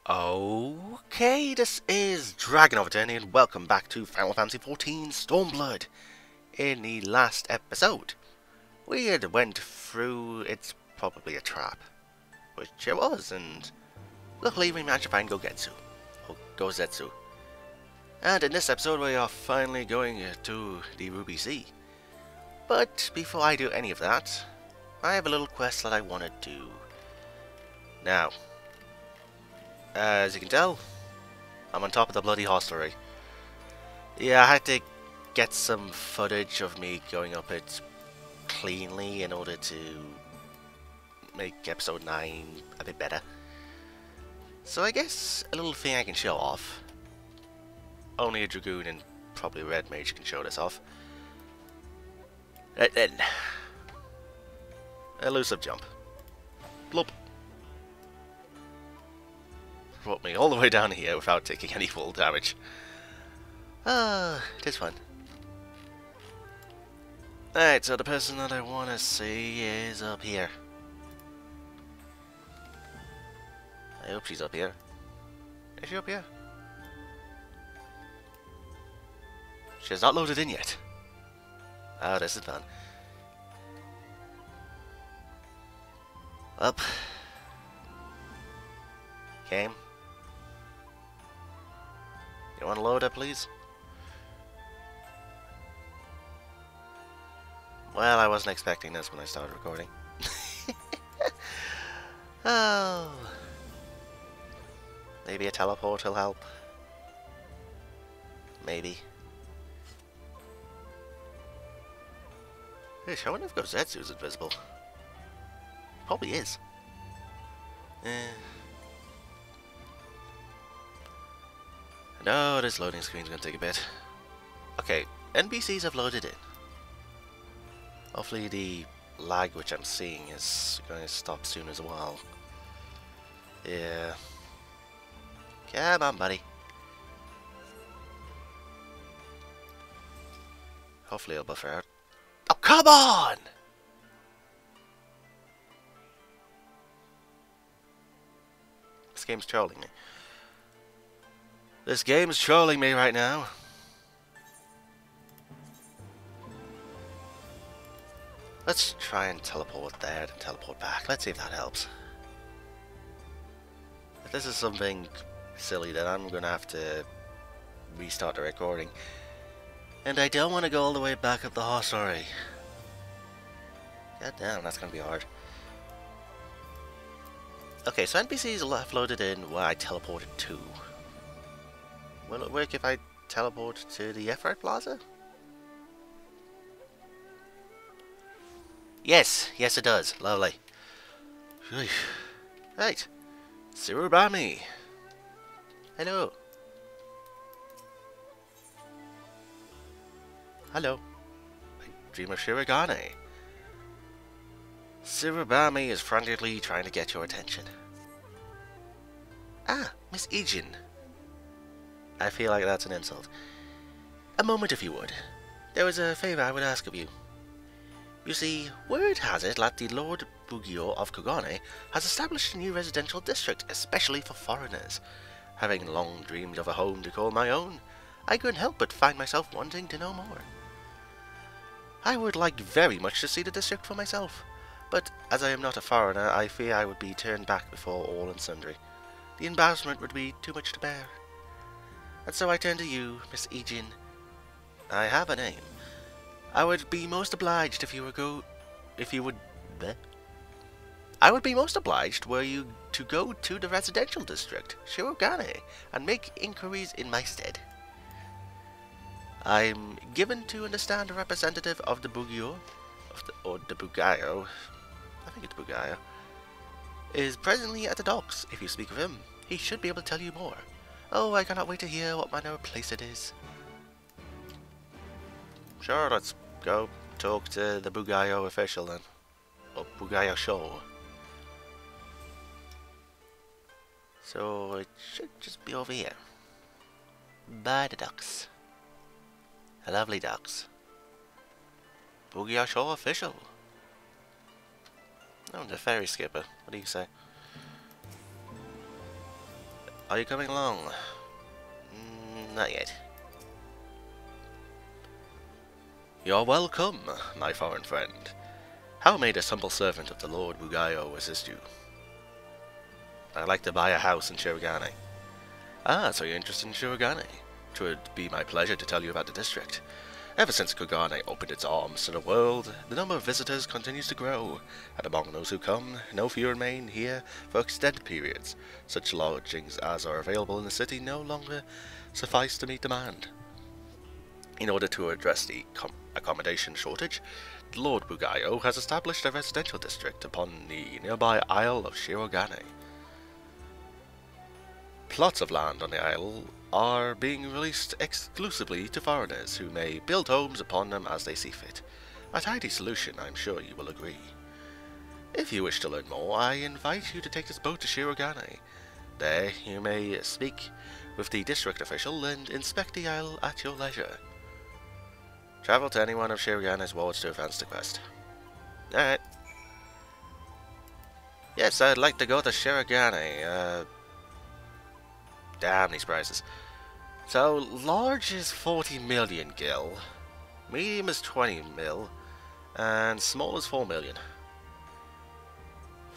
Okay, this is DragonofEternity and welcome back to Final Fantasy XIV Stormblood. In the last episode, we had went through It's Probably a Trap, which it was, and luckily we managed to find Gogetsu, or Gozetsu. And in this episode we are finally going to the Ruby Sea. But before I do any of that, I have a little quest that I want to do. Now, as you can tell, I'm on top of the bloody hostelry. Yeah, I had to get some footage of me going up it cleanly in order to make episode 9 a bit better. So I guess a little thing I can show off. Only a Dragoon and probably a Red Mage can show this off. Then, elusive jump. Blop. Brought me all the way down here without taking any full damage. It is fun. Alright, so the person that I want to see is up here. I hope she's up here. Is she up here? She has not loaded in yet. Oh, this is fun. Up. Came. You want to load up, please? Well, I wasn't expecting this when I started recording. Oh. Maybe a teleport will help. Maybe. Hey, I wonder if Gozetsu's invisible. Probably is. No, this loading screen's gonna take a bit. Okay, NPCs have loaded in. Hopefully the lag which I'm seeing is going to stop soon as well. Yeah. Come on, buddy. Hopefully it'll buffer out. Oh, come on! This game's trolling me. This game's trolling me right now. Let's try and teleport there and teleport back. Let's see if that helps. If this is something silly, then I'm gonna have to restart the recording. And I don't want to go all the way back up the hostelry. God damn, that's gonna be hard. Okay, so NPCs have loaded in where I teleported to. Will it work if I teleport to the F-Right Plaza? Yes, yes it does. Lovely. Right. Surubami. Hello. Hello. I dream of Kugane. Surubami is frantically trying to get your attention. Ah, Miss Ijin. I feel like that's an insult. A moment if you would. There was a favour I would ask of you. You see, word has it that the Lord Bugio of Kugane has established a new residential district especially for foreigners. Having long dreamed of a home to call my own, I couldn't help but find myself wanting to know more. I would like very much to see the district for myself, but as I am not a foreigner, I fear I would be turned back before all and sundry. The embarrassment would be too much to bear. And so I turn to you, Miss Ijin. I have a name. I would be most obliged if you would. I would be most obliged were you to go to the residential district, Shirogane, and make inquiries in my stead. I'm given to understand a representative of the Bugio, or the Bugayo, I think it's Bugayo, is presently at the docks. If you speak of him, he should be able to tell you more. Oh, I cannot wait to hear what manner of place it is. Sure, let's go talk to the Bugayo official then. Or Bugayo show. So it should just be over here. By the docks. Lovely docks. Bugayo show official. Oh, the ferry skipper. What do you say? Are you coming along? Not yet. You're welcome, my foreign friend. How may this humble servant of the Lord Bugayo assist you? I'd like to buy a house in Shirogane. Ah, so you're interested in Shirogane? It would be my pleasure to tell you about the district. Ever since Kugane opened its arms to the world, the number of visitors continues to grow, and among those who come, no few remain here for extended periods. Such lodgings as are available in the city no longer suffice to meet demand. In order to address the accommodation shortage, the Lord Bugayo has established a residential district upon the nearby Isle of Shirogane. Plots of land on the isle are being released exclusively to foreigners who may build homes upon them as they see fit. A tidy solution, I'm sure you will agree. If you wish to learn more, I invite you to take this boat to Shirogane. There you may speak with the district official and inspect the isle at your leisure. Travel to any one of Shirogane's wards to advance the quest. Alright. Yes, I'd like to go to Shirogane. Damn these prices. So, large is 40 million gil, medium is 20 mil, and small is 4 million.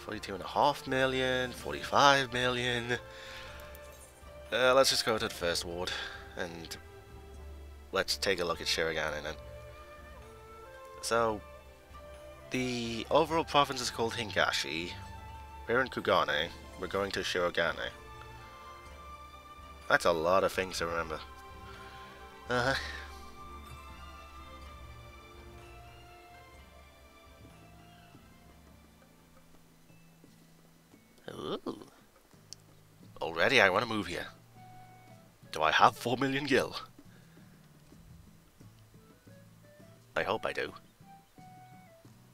42.5 million, 45 million. Let's just go to the first ward, and let's take a look at Shirogane then. So, the overall province is called Hingashi. We're in Kugane. We're going to Shirogane. That's a lot of things to remember. Ooh. Already I want to move here. Do I have 4 million gil? I hope I do.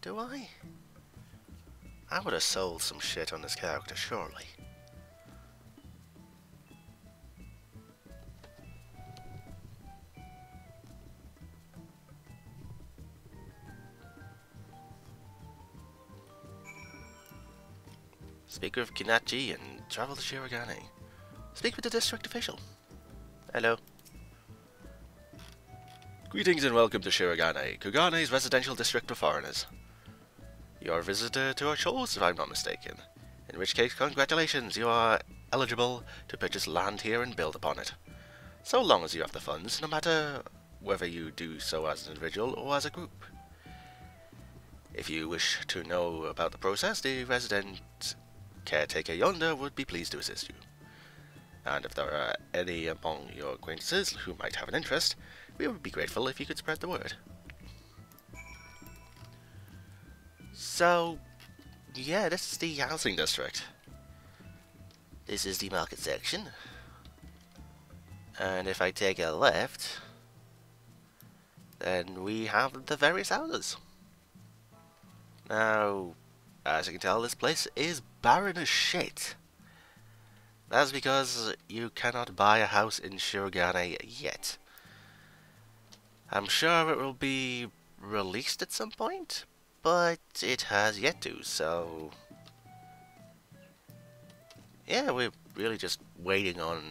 Do I? I would have sold some shit on this character, surely. Speak with Kinachi and travel to Shirogane. Speak with the district official. Hello. Greetings and welcome to Shirogane, Kugane's residential district for foreigners. You're a visitor to our shores, if I'm not mistaken. In which case, congratulations, you are eligible to purchase land here and build upon it. So long as you have the funds, no matter whether you do so as an individual or as a group. If you wish to know about the process, the resident caretaker yonder would be pleased to assist you. And if there are any among your acquaintances who might have an interest, we would be grateful if you could spread the word. So, yeah, this is the housing district. This is the market section. And if I take a left, then we have the various houses. Now, as you can tell, this place is barren as shit. That's because you cannot buy a house in Shirogane yet. I'm sure it will be released at some point, but it has yet to, so... yeah, we're really just waiting on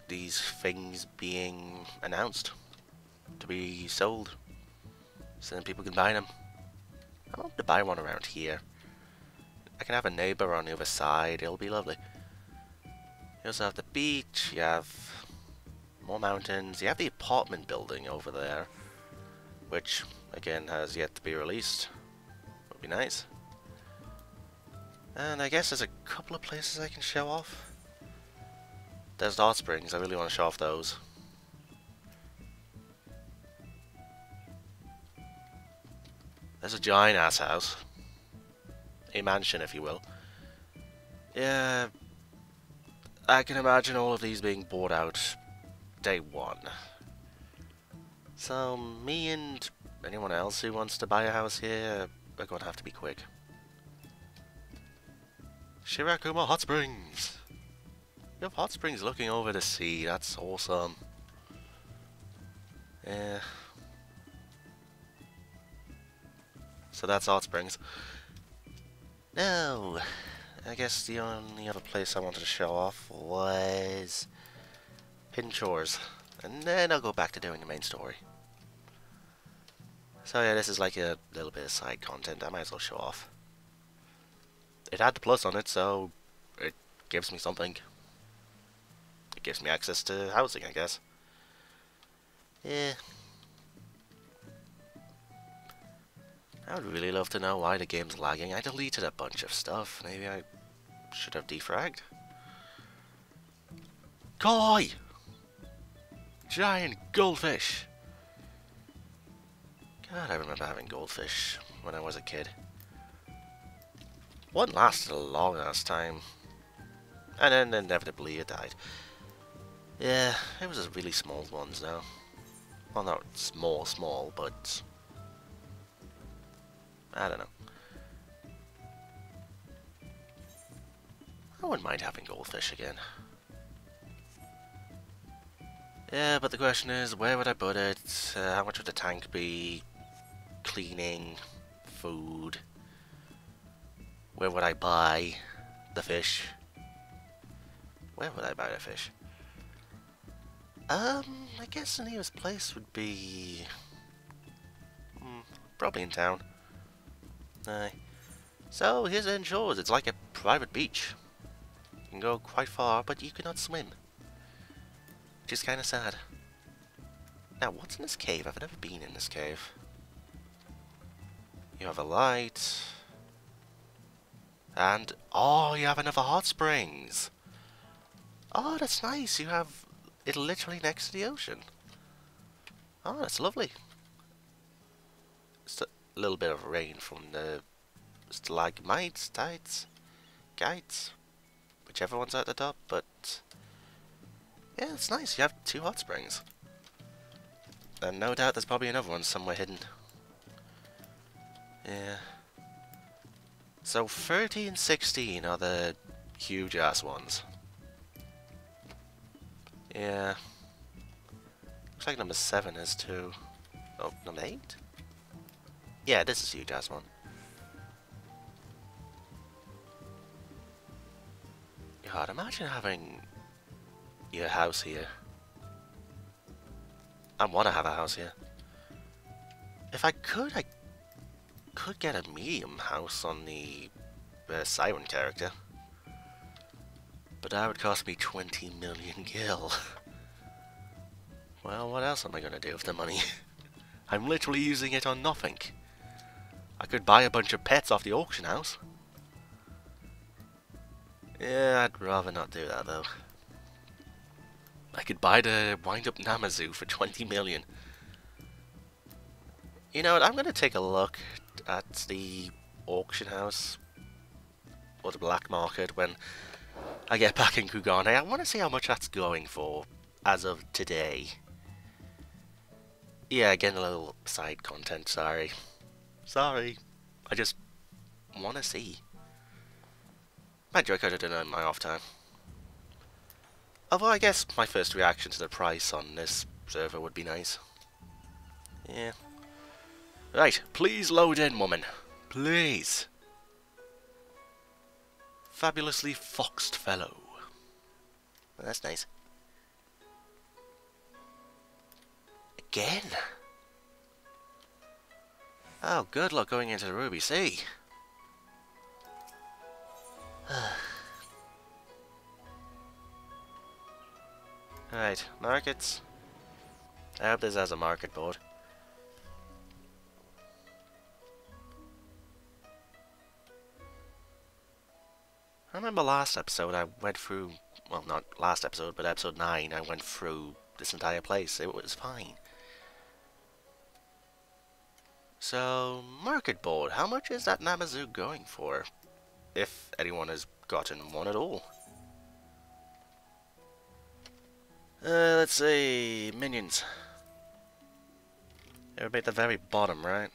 these things being announced to be sold, so then people can buy them. I want to buy one around here. I can have a neighbor on the other side, it'll be lovely. You also have the beach, you have more mountains, you have the apartment building over there, which, again, has yet to be released. Would be nice. And I guess there's a couple of places I can show off. There's the hot springs, I really want to show off those. There's a giant ass house. A mansion, if you will. Yeah, I can imagine all of these being bought out day one. So, me and anyone else who wants to buy a house here are going to have to be quick. Shirakuma Hot Springs! You have hot springs looking over the sea, that's awesome. Yeah. So that's hot springs. Now, I guess the only other place I wanted to show off was Hidden Shores. And then I'll go back to doing the main story. So yeah, this is like a little bit of side content. I might as well show off. It had the plus on it, so it gives me something. It gives me access to housing, I guess. Yeah. I would really love to know why the game's lagging. I deleted a bunch of stuff. Maybe I should have defragged. Koi! Giant goldfish! God, I remember having goldfish when I was a kid. One lasted a long ass time. And then inevitably it died. Yeah, it was really small ones though. Well, not small, but I don't know. I wouldn't mind having goldfish again. Yeah, but the question is, where would I put it? How much would the tank be? Cleaning, food. Where would I buy the fish? Where would I buy the fish? I guess the nearest place would be probably in town. So here's Hidden Shores. It's like a private beach. You can go quite far, but you cannot swim, which is kind of sad. Now, what's in this cave? I've never been in this cave. You have a light. And, oh, you have another hot springs. Oh, that's nice. You have it literally next to the ocean. Oh, that's lovely. Just a little bit of rain from the stalagmites, tides, kites, whichever one's at the top, but yeah, it's nice. You have 2 hot springs. And no doubt there's probably another one somewhere hidden. Yeah. So 30 and 16 are the huge ass ones. Yeah. Looks like number 7 is too. Oh, number 8? Yeah, this is a huge ass one. God, imagine having your house here. I want to have a house here. If I could get a medium house on the Siren character. But that would cost me 20 million gil. Well, what else am I going to do with the money? I'm literally using it on nothing. I could buy a bunch of pets off the auction house. Yeah, I'd rather not do that though. I could buy the wind-up Namazu for 20 million. You know what, I'm going to take a look at the auction house or the black market when I get back in Kugane. I want to see how much that's going for as of today. Yeah, again, a little side content, sorry. Sorry. I just want to see. Mind you, I could have done it in my off time. Although I guess my first reaction to the price on this server would be nice. Yeah. Right, please load in, woman. Please. Fabulously foxed fellow. Well, that's nice. Again? Oh, good luck going into the Ruby Sea. Right, markets. I hope this has a market board. I remember last episode I went through, well, not last episode, but episode 9, I went through this entire place. It was fine. So, market board. How much is that Namazu going for? If anyone has gotten one at all. Let's see, minions. They would be at the very bottom, right?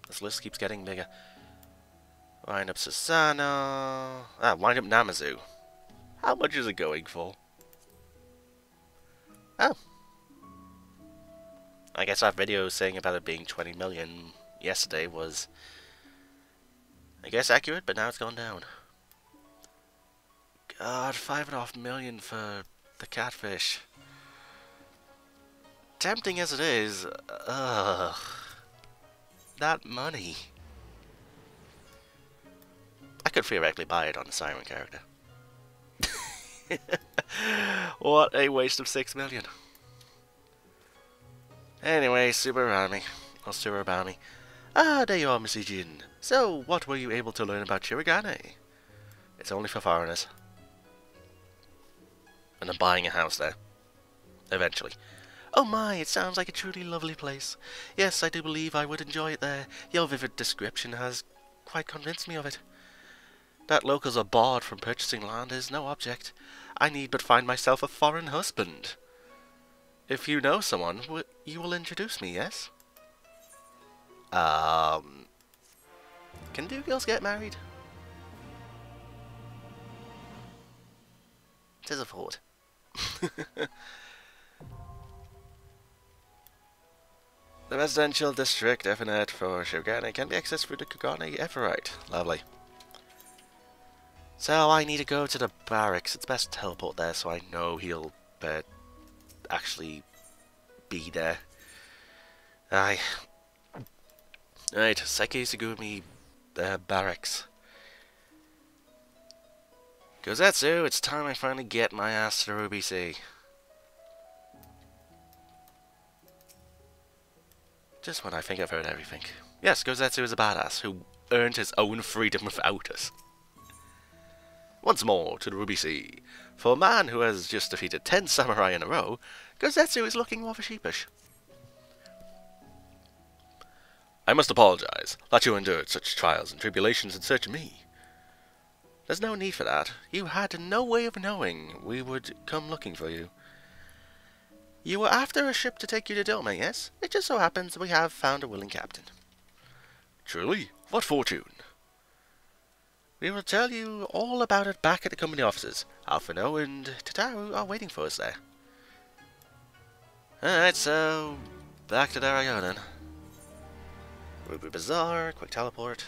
This list keeps getting bigger. Wind up Susano. Ah, wind up Namazu. How much is it going for? Oh. I guess that video saying about it being 20 million yesterday was I guess accurate, but now it's gone down. God, 5.5 million for the catfish. Tempting as it is, that money. I could theoretically buy it on the Siren character. What a waste of 6 million. Anyway, Super Army. Or Super Bounty. Ah, there you are, Missy Jin. So, what were you able to learn about Kugane? It's only for foreigners. And I'm buying a house there. Eventually. Oh my, it sounds like a truly lovely place. Yes, I do believe I would enjoy it there. Your vivid description has quite convinced me of it. That locals are barred from purchasing land is no object. I need but find myself a foreign husband. If you know someone, you will introduce me, yes? Can two girls get married? Tis a thought. The residential district Ethernet for Kugane can be accessed through the Kugane Everite. Lovely. So I need to go to the barracks. It's best to teleport there so I know he'll actually be there. Aye. Right, Seki Sugumi barracks. Gozetsu, it's time I finally get my ass to the Ruby Sea. Just when I think I've heard everything. Yes, Gozetsu is a badass who earned his own freedom without us. Once more to the Ruby Sea. For a man who has just defeated 10 samurai in a row, Gozetsu is looking rather sheepish. I must apologize that you endured such trials and tribulations in search of me. There's no need for that. You had no way of knowing we would come looking for you. You were after a ship to take you to Dome, yes? It just so happens we have found a willing captain. Truly? What fortune? We will tell you all about it back at the company offices. Alphino and Tataru are waiting for us there. Alright, so back to there I go then. Ruby Bazaar, quick teleport.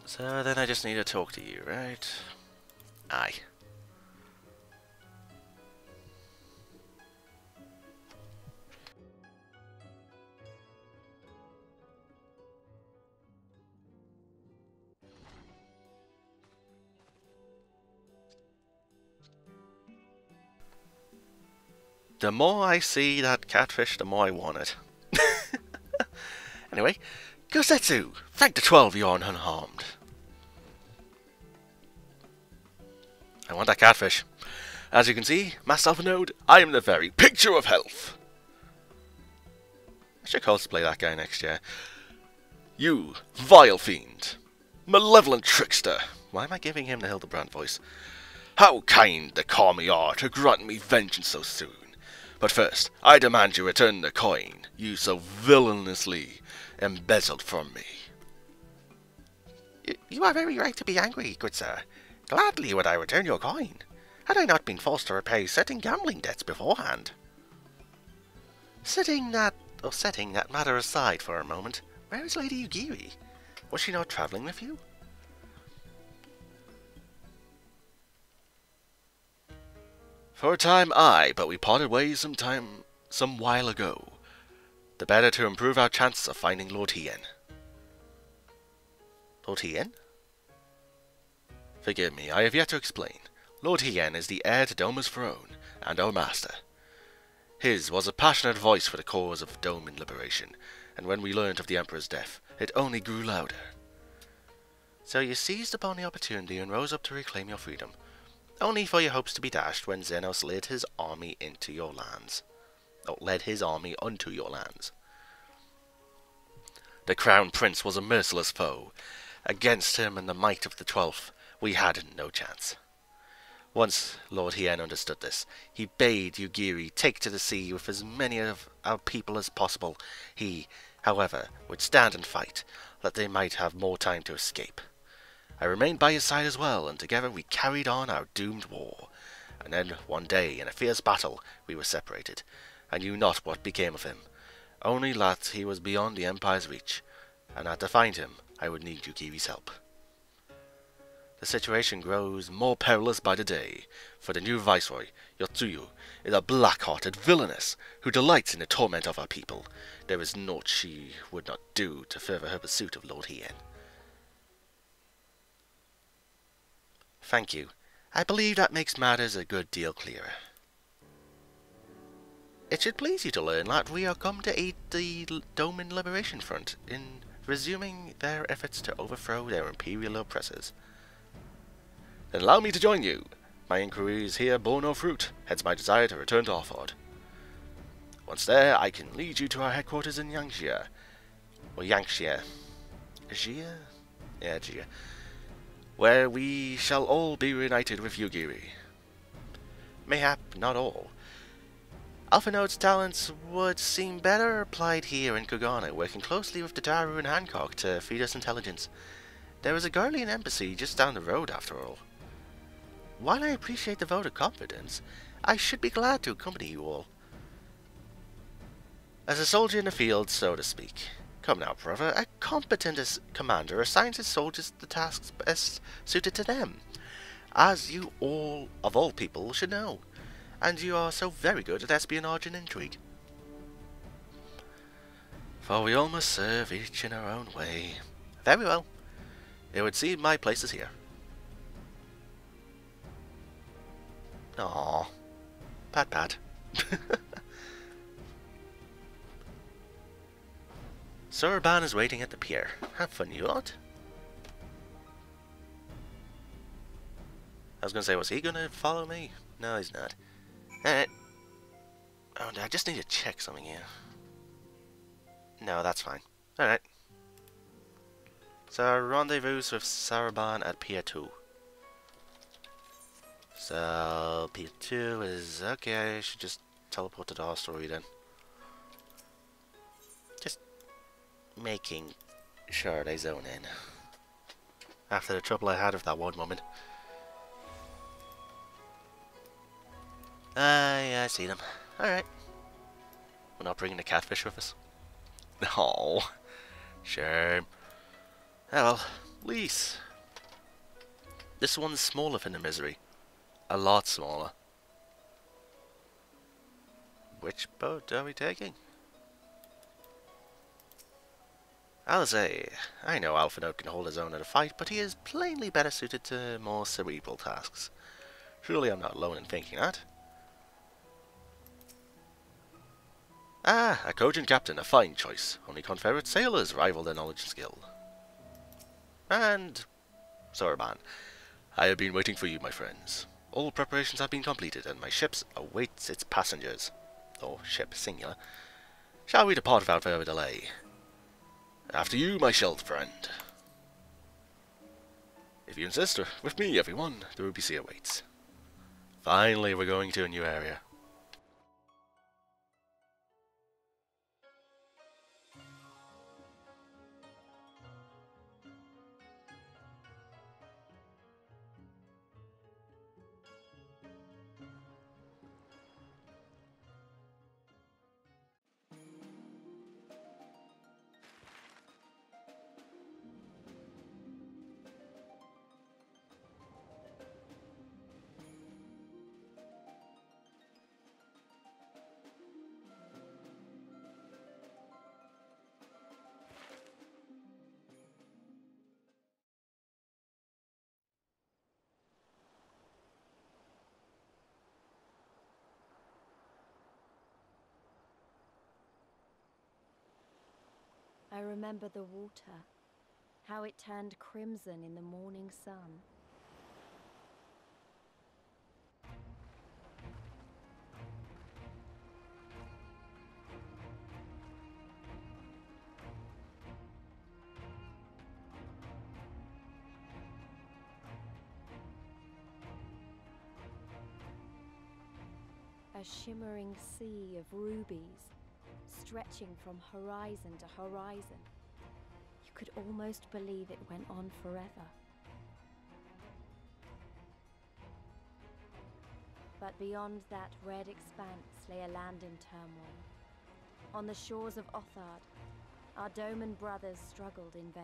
So then I just need to talk to you, right? Aye. The more I see that catfish, the more I want it. Anyway, Gosetsu, thank the 12 you're unharmed. I want that catfish. As you can see, Master Alphanode, I am the very picture of health. I should cosplay that guy next year. You, vile fiend, malevolent trickster. Why am I giving him the Hildebrand voice? How kind the Kami are to grant me vengeance so soon. But first, I demand you return the coin you so villainously embezzled from me. You are very right to be angry, good sir. Gladly would I return your coin, had I not been forced to repay certain gambling debts beforehand. Setting that matter aside for a moment, where is Lady Yugiri? Was she not travelling with you? For a time, aye, but we parted ways some while ago. The better to improve our chances of finding Lord Hien. Lord Hien? Forgive me, I have yet to explain. Lord Hien is the heir to Doma's throne, and our master. His was a passionate voice for the cause of Doman liberation, and when we learned of the Emperor's death, it only grew louder. So you seized upon the opportunity and rose up to reclaim your freedom, only for your hopes to be dashed when Xenos led his army into your lands. Led his army unto your lands. The Crown Prince was a merciless foe. Against him and the might of the 12th, we had no chance. Once Lord Hien understood this, he bade Yugiri take to the sea with as many of our people as possible. He, however, would stand and fight, that they might have more time to escape. I remained by his side as well, and together we carried on our doomed war. And then one day, in a fierce battle, we were separated. I knew not what became of him, only that he was beyond the Empire's reach, and that to find him, I would need Yukii's help. The situation grows more perilous by the day, for the new viceroy, Yotsuyu, is a black-hearted villainess who delights in the torment of her people. There is naught she would not do to further her pursuit of Lord Hien. Thank you. I believe that makes matters a good deal clearer. It should please you to learn that we are come to aid the Domin Liberation Front in resuming their efforts to overthrow their imperial oppressors. Then allow me to join you. My inquiries here bore no fruit, hence my desire to return to Offord. Once there, I can lead you to our headquarters in Yangxia. Or Yangxia. Xia? Yeah, Xia. Where we shall all be reunited with Yugiri. Mayhap not all. Alphinaud's talents would seem better applied here in Kugane, working closely with the Daru and Hancock to feed us intelligence. There is a Garlean embassy just down the road, after all. While I appreciate the vote of confidence, I should be glad to accompany you all. As a soldier in the field, so to speak. Come now, brother, a competent commander assigns his soldiers the tasks best suited to them, as you all, of all people, should know. And you are so very good at espionage and intrigue. For we all must serve each in our own way. Very well. It would seem my place is here. Aww. Pat pat. Soroban is waiting at the pier. Have fun, you lot. I was gonna say, was he gonna follow me? No, he's not. Alright. Oh, I just need to check something here. No, that's fine. Alright. So, rendezvous with Soroban at Pier 2. So, Pier 2 is... okay, I should just teleport to the hostelry then. Just making sure they zone in. After the trouble I had with that one woman. Yeah, I see them. Alright. We're not bringing the catfish with us. No. Shame. Oh well, Lise. This one's smaller than the Misery. A lot smaller. Which boat are we taking? I'll say, I know Alphinaud can hold his own in a fight, but he is plainly better suited to more cerebral tasks. Surely I'm not alone in thinking that. Ah, a cogent captain, a fine choice. Only Confederate sailors rival their knowledge and skill. And... Soroban, I have been waiting for you, my friends. All preparations have been completed, and my ship awaits its passengers. Or ship, singular. Shall we depart without further delay? After you, my shelled friend. If you insist, with me, everyone, the Ruby Sea awaits. Finally, we're going to a new area. I remember the water, how it turned crimson in the morning sun. A shimmering sea of rubies, stretching from horizon to horizon. You could almost believe it went on forever. But beyond that red expanse lay a land in turmoil. On the shores of Othard, our Doman brothers struggled in vain.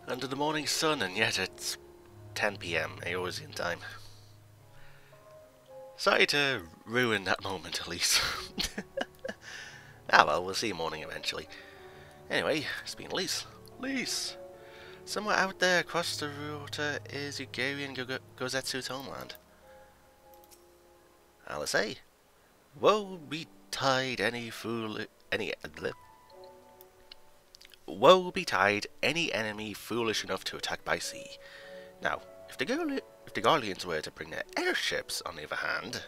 Under the morning sun, and yet it's 10 PM Aeorsian time. Sorry to ruin that moment, Elise. Ah well, we'll see you morning eventually. Anyway, it's been Elise. Elise! Somewhere out there across the water is Ugarian Gozetsu's homeland. I'll say, woe betide any woe betide any enemy foolish enough to attack by sea. Now, if the Garleans were to bring their airships, on the other hand,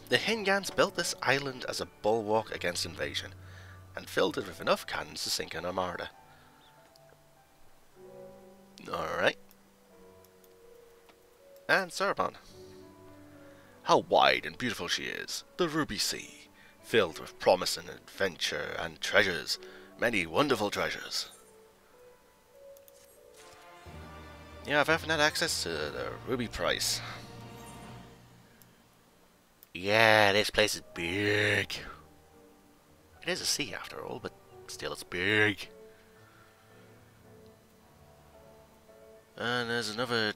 the Hingans built this island as a bulwark against invasion, and filled it with enough cannons to sink an armada. Alright. And Sarabon. How wide and beautiful she is, the Ruby Sea, filled with promise and adventure and treasures, many wonderful treasures. Yeah, I've often had access to the Ruby Price. Yeah, this place is big. It is a sea after all, but still it's big. And there's another,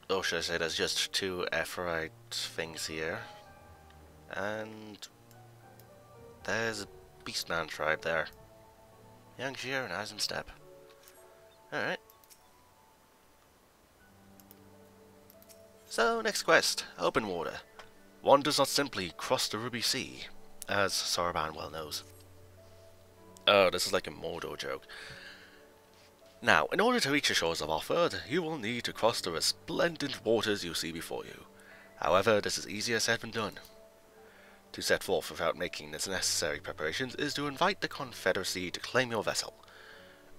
oh should I say there's just 2 Ephrite things here. And there's a Beastman tribe there. Yangshir and Eisenstep. Alright. So, next quest, open water. One does not simply cross the Ruby Sea, as Saraban well knows. Oh, this is like a Mordor joke. Now, in order to reach the shores of Offord, you will need to cross the resplendent waters you see before you. However, this is easier said than done. To set forth without making the necessary preparations is to invite the Confederacy to claim your vessel,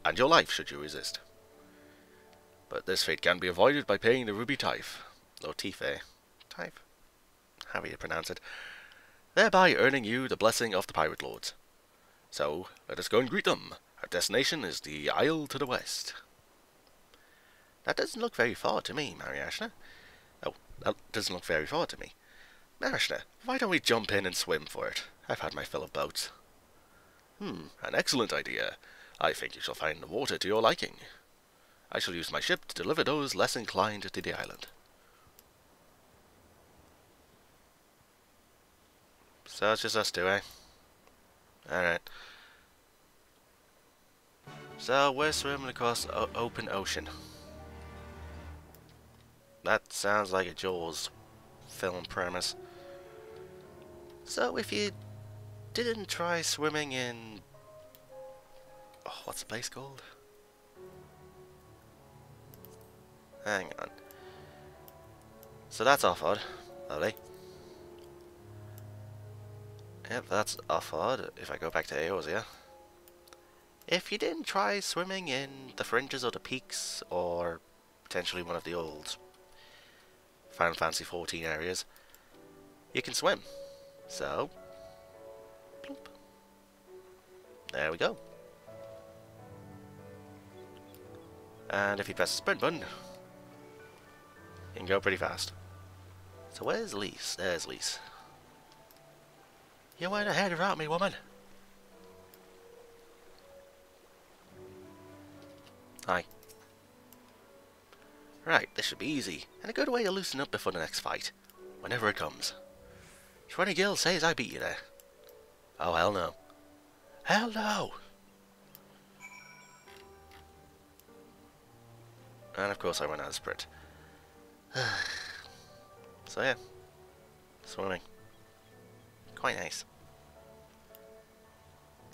and your life should you resist. But this fate can be avoided by paying the Ruby Tithe, or Tife, Tithe, however you pronounce it, thereby earning you the blessing of the Pirate Lords. So, let us go and greet them. Our destination is the Isle to the west. That doesn't look very far to me, Mariashna. Oh, that doesn't look very far to me. Mariashna, why don't we jump in and swim for it? I've had my fill of boats. An excellent idea. I think you shall find the water to your liking. I shall use my ship to deliver those less inclined to the island. So it's just us two, eh? Alright. So we're swimming across open ocean. That sounds like a Jaws film premise. So if you didn't try swimming in... oh, what's the place called? Hang on. So that's Offord. Lovely. Yep, that's Offord, if I go back to Eorzea. If you didn't try swimming in the fringes or the peaks, or potentially one of the old Final Fantasy XIV areas, you can swim. So, bloop. There we go. And if you press the sprint button, you can go pretty fast. So where's Lise? There's Lise. You went ahead without me, woman. Hi. Right, this should be easy, and a good way to loosen up before the next fight, whenever it comes. 20 gil says I beat you there. Oh, hell no. Hell no! And of course I went out of sprint. So yeah, swimming. Quite nice.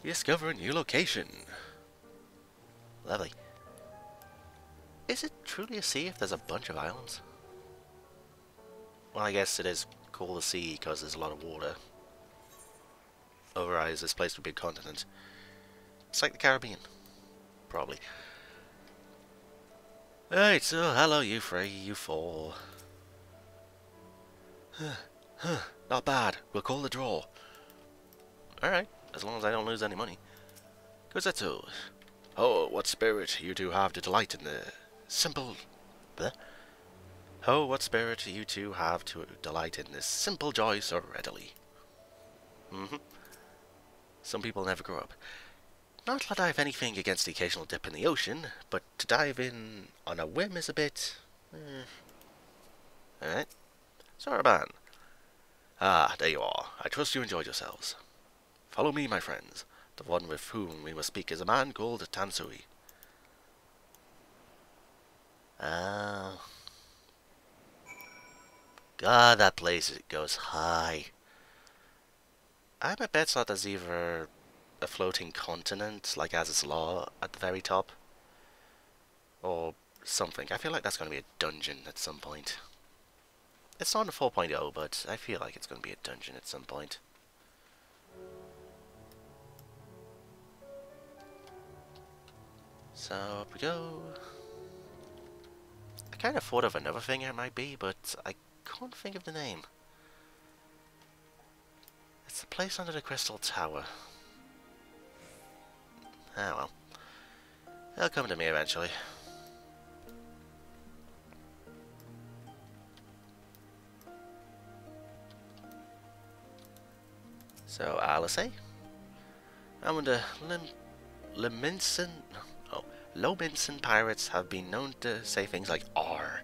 You discover a new location. Lovely. Is it truly a sea if there's a bunch of islands? Well, I guess it is called a sea because there's a lot of water. Otherwise, this place would be a continent. It's like the Caribbean. Probably. Alright, so hello you three, you four. Not bad. We'll call the draw. Alright, as long as I don't lose any money. Kuzetsu. Oh, what spirit you two have to delight in the simple... Bleh. Oh, what spirit you two have to delight in this simple joy so readily. Some people never grow up. Not that I have anything against the occasional dip in the ocean, but to dive in on a whim is a bit... Alright. Saraban. Ah, there you are. I trust you enjoyed yourselves. Follow me, my friends. The one with whom we must speak is a man called Tansui. Ah. God, that place goes high. I bet it's not as either a floating continent, like Az's Law, at the very top. Or something. I feel like that's going to be a dungeon at some point. It's not a 4.0, but I feel like it's going to be a dungeon at some point. So, up we go. I kind of thought of another thing it might be, but I can't think of the name. It's the place under the Crystal Tower. Ah well. It'll come to me eventually. So, let's say. I'm under Lominson pirates have been known to say things like "R."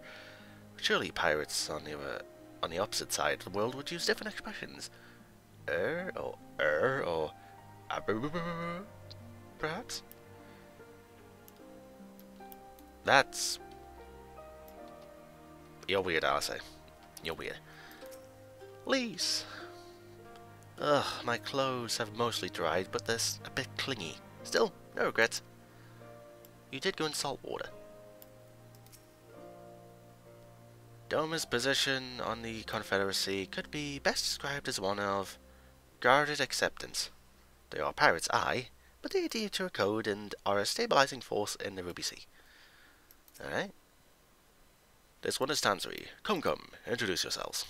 Surely pirates on the opposite side of the world would use different expressions. Or perhaps? That's... You're weird, I'll say. You're weird. Lease. Ugh, my clothes have mostly dried, but they're a bit clingy. Still, no regrets. You did go in salt water. Doma's position on the Confederacy could be best described as one of guarded acceptance. They are pirates, aye, but they adhere to a code and are a stabilizing force in the Ruby Sea. Alright. This one is Tansui. Come, introduce yourselves.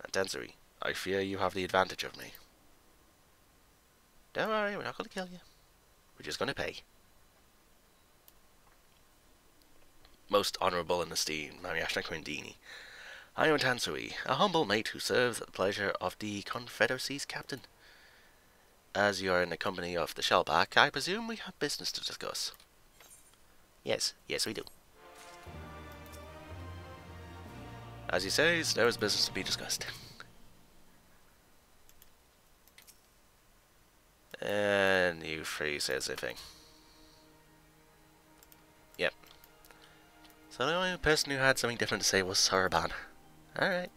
And Tansui, I fear you have the advantage of me. Don't worry, we're not going to kill you. We're just going to pay. Most honourable and esteemed Mariashna Quindini, I am Tansui, a humble mate who serves at the pleasure of the Confederacy's captain. As you are in the company of the Shellback, I presume we have business to discuss. Yes, we do. As he says, there is business to be discussed. And you three say the same thing. Yep. So the only person who had something different to say was Saraban. Alright.